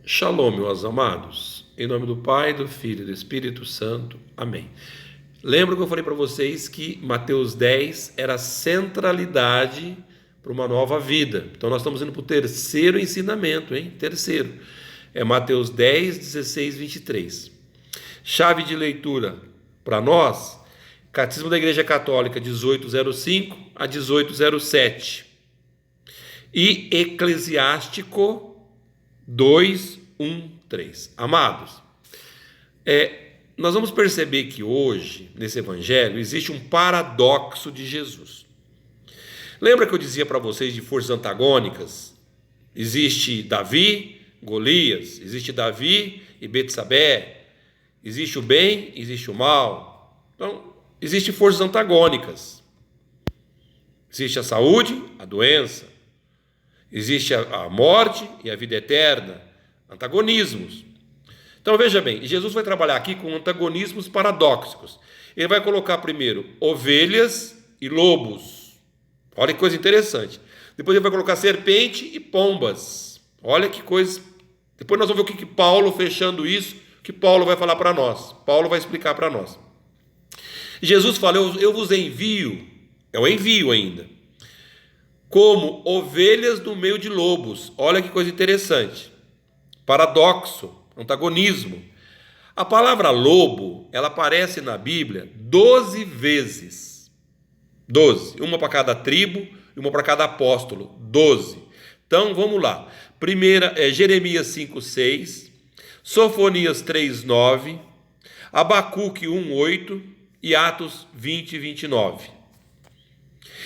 Shalom, meus amados. Em nome do Pai, do Filho e do Espírito Santo. Amém. Lembra que eu falei para vocês que Mateus 10 era a centralidade para uma nova vida. Então nós estamos indo para o terceiro ensinamento, hein? Terceiro. É Mateus 10, 16, 23. Chave de leitura para nós, Catecismo da Igreja Católica 1805 a 1807. E Eclesiástico 2, 1, 3. Amados, nós vamos perceber que hoje, nesse evangelho, existe um paradoxo de Jesus. Lembra que eu dizia para vocês de forças antagônicas? Existe Davi, Golias, existe Davi e Betsabé, existe o bem, existe o mal. Então, existem forças antagônicas. Existe a saúde, a doença. Existe a morte e a vida eterna, antagonismos. Então veja bem, Jesus vai trabalhar aqui com antagonismos paradoxos. Ele vai colocar primeiro ovelhas e lobos. Olha que coisa interessante. Depois ele vai colocar serpente e pombas. Olha que coisa. Depois nós vamos ver o que Paulo, fechando isso, que Paulo vai falar para nós. Paulo vai explicar para nós. Jesus fala, eu vos envio, é o envio ainda, como ovelhas no meio de lobos. Olha que coisa interessante. Paradoxo, antagonismo. A palavra lobo, ela aparece na Bíblia 12 vezes. 12. Uma para cada tribo e uma para cada apóstolo. 12. Então, vamos lá. Primeira é Jeremias 5:6, Sofonias 3:9, Abacuque 1:8 e Atos 20:29.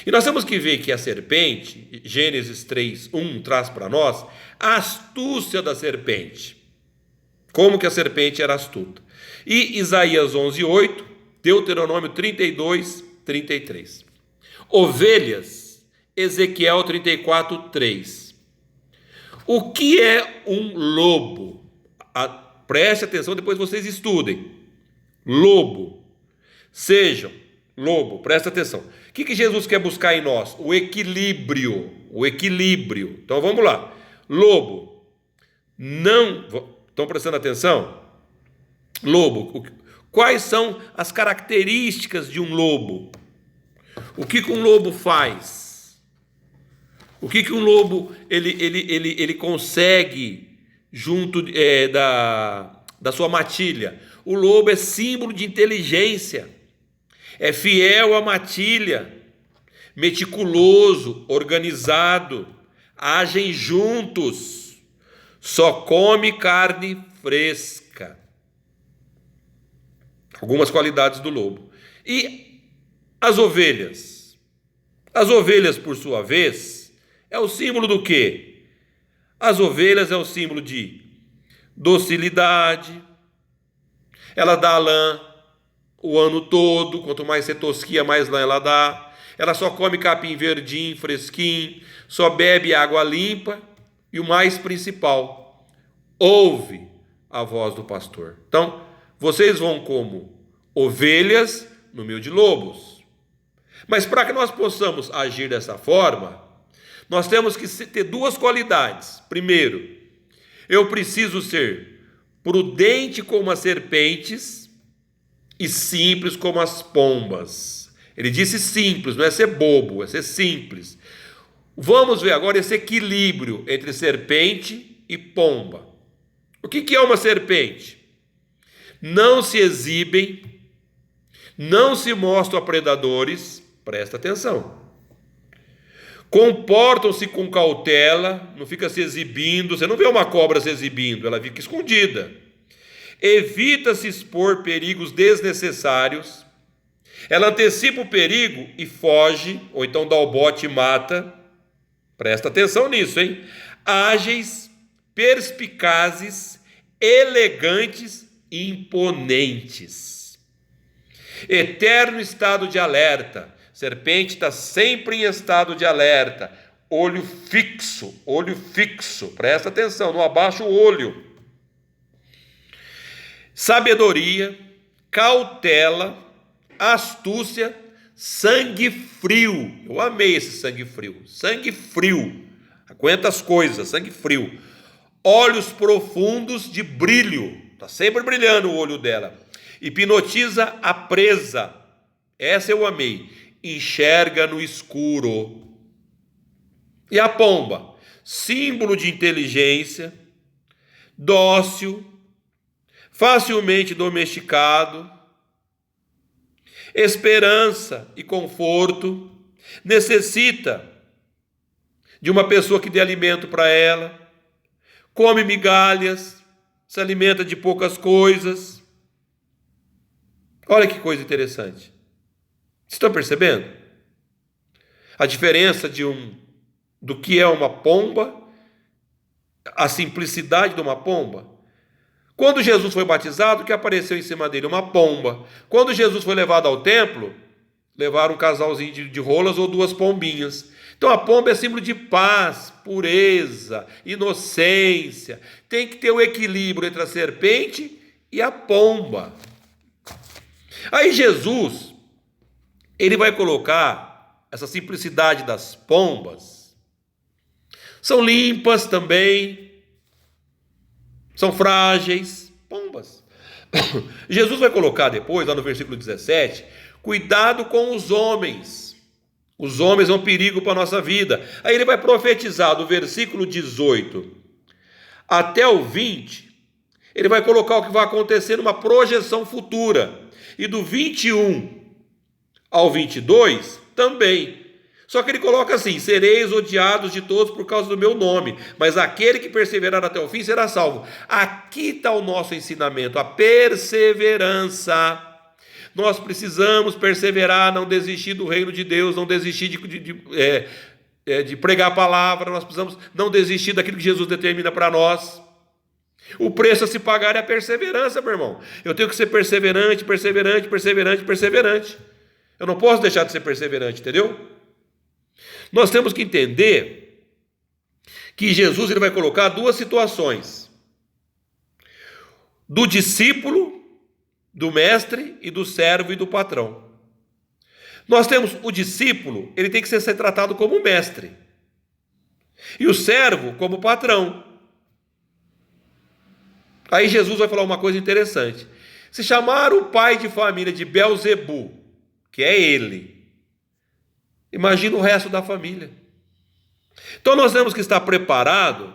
E nós temos que ver que a serpente, Gênesis 3:1 traz para nós a astúcia da serpente. Como que a serpente era astuta. E Isaías 11:8, Deuteronômio 32:33. Ovelhas, Ezequiel 34:3. O que é um lobo? Preste atenção, depois vocês estudem. Lobo. Sejam lobo, presta atenção. O que Jesus quer buscar em nós? O equilíbrio. O equilíbrio. Então vamos lá. Lobo. Não. Estão prestando atenção? Lobo. Quais são as características de um lobo? O que um lobo faz? O que um lobo ele consegue junto da sua matilha? O lobo é símbolo de inteligência. É fiel à matilha, meticuloso, organizado, agem juntos, só come carne fresca. Algumas qualidades do lobo. E as ovelhas? As ovelhas, por sua vez, é o símbolo do quê? As ovelhas é o símbolo de docilidade, ela dá lã o ano todo, quanto mais você tosquia, mais lã ela dá. Ela só come capim verdinho, fresquinho, só bebe água limpa e o mais principal, ouve a voz do pastor. Então, vocês vão como ovelhas no meio de lobos. Mas para que nós possamos agir dessa forma, nós temos que ter duas qualidades. Primeiro, eu preciso ser prudente como as serpentes e simples como as pombas. Ele disse simples, não é ser bobo, é ser simples. Vamos ver agora esse equilíbrio entre serpente e pomba. O que é uma serpente? Não se exibem, não se mostram a predadores, presta atenção. Comportam-se com cautela, não fica se exibindo, você não vê uma cobra se exibindo, ela fica escondida. Evita se expor perigos desnecessários, ela antecipa o perigo e foge, ou então dá o bote e mata. Presta atenção nisso, hein? Ágeis, perspicazes, elegantes e imponentes. Eterno estado de alerta. Serpente está sempre em estado de alerta. Olho fixo, presta atenção, não abaixa o olho. Sabedoria, cautela, astúcia, sangue frio. Eu amei esse sangue frio. Sangue frio. Aguenta as coisas, sangue frio. olhos profundos de brilho, está sempre brilhando o olho dela, hipnotiza a presa, essa eu amei, enxerga no escuro. E a pomba, símbolo de inteligência, dócil, facilmente domesticado, esperança e conforto, necessita de uma pessoa que dê alimento para ela, come migalhas, se alimenta de poucas coisas. Olha que coisa interessante. Vocês estão percebendo? A diferença do que é uma pomba, a simplicidade de uma pomba. Quando Jesus foi batizado, o que apareceu em cima dele? Uma pomba. Quando Jesus foi levado ao templo, levaram um casalzinho de rolas ou duas pombinhas. Então a pomba é símbolo de paz, pureza, inocência. Tem que ter o equilíbrio entre a serpente e a pomba. Aí Jesus, ele vai colocar essa simplicidade das pombas. São limpas também, são frágeis, pombas. Jesus vai colocar depois, lá no versículo 17, cuidado com os homens. Os homens são um perigo para a nossa vida. Aí ele vai profetizar do versículo 18 até o 20, ele vai colocar o que vai acontecer numa projeção futura. E do 21 ao 22 também. Só que ele coloca assim: sereis odiados de todos por causa do meu nome, mas aquele que perseverar até o fim será salvo. Aqui está o nosso ensinamento, a perseverança. Nós precisamos perseverar, não desistir do reino de Deus, não desistir de pregar a palavra, nós precisamos não desistir daquilo que Jesus determina para nós. O preço a se pagar é a perseverança, meu irmão. Eu tenho que ser perseverante, perseverante, perseverante, perseverante. Eu não posso deixar de ser perseverante, entendeu? Nós temos que entender que Jesus ele vai colocar duas situações: do discípulo, do mestre, e do servo e do patrão. Nós temos o discípulo, ele tem que ser tratado como mestre, e o servo como patrão. Aí Jesus vai falar uma coisa interessante: se chamar o pai de família de Belzebu, que é ele, imagina o resto da família. Então nós temos que estar preparado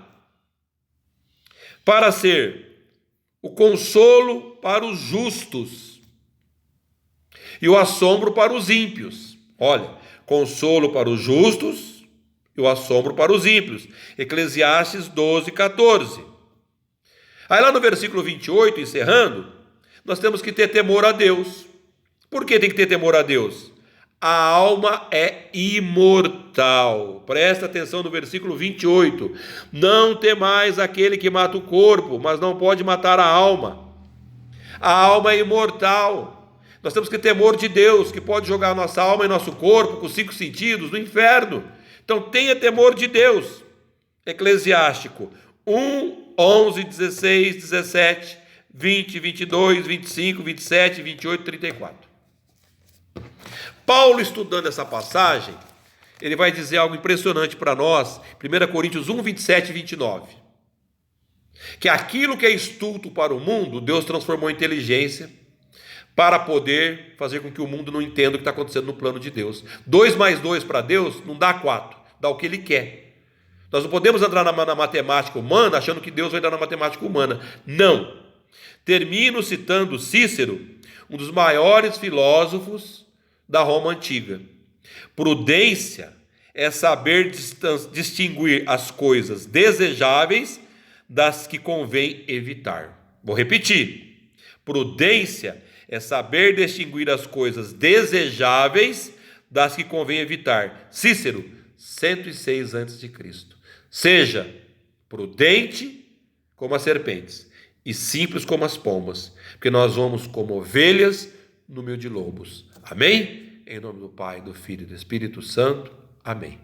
para ser o consolo para os justos e o assombro para os ímpios. Olha, consolo para os justos e o assombro para os ímpios. Eclesiastes 12:14. Aí lá no versículo 28, encerrando, nós temos que ter temor a Deus. Por que tem que ter temor a Deus? A alma é imortal. Presta atenção no versículo 28. Não temais aquele que mata o corpo, mas não pode matar a alma. A alma é imortal. Nós temos que ter temor de Deus, que pode jogar nossa alma e nosso corpo, com 5 sentidos, no inferno. Então tenha temor de Deus. Eclesiástico 1, 11, 16, 17, 20, 22, 25, 27, 28, 34. Paulo, estudando essa passagem, ele vai dizer algo impressionante para nós, 1 Coríntios 1, 27 e 29. Que aquilo que é estulto para o mundo, Deus transformou em inteligência para poder fazer com que o mundo não entenda o que está acontecendo no plano de Deus. 2 mais 2 para Deus não dá 4, dá o que Ele quer. Nós não podemos entrar na matemática humana achando que Deus vai dar na matemática humana. Não. Termino citando Cícero, um dos maiores filósofos da Roma antiga. Prudência é saber distinguir as coisas desejáveis das que convém evitar. Vou repetir. Prudência é saber distinguir as coisas desejáveis das que convém evitar. Cícero, 106 a.C. Seja prudente como as serpentes e simples como as pombas, porque nós vamos como ovelhas no meio de lobos. Amém? Em nome do Pai, do Filho e do Espírito Santo. Amém.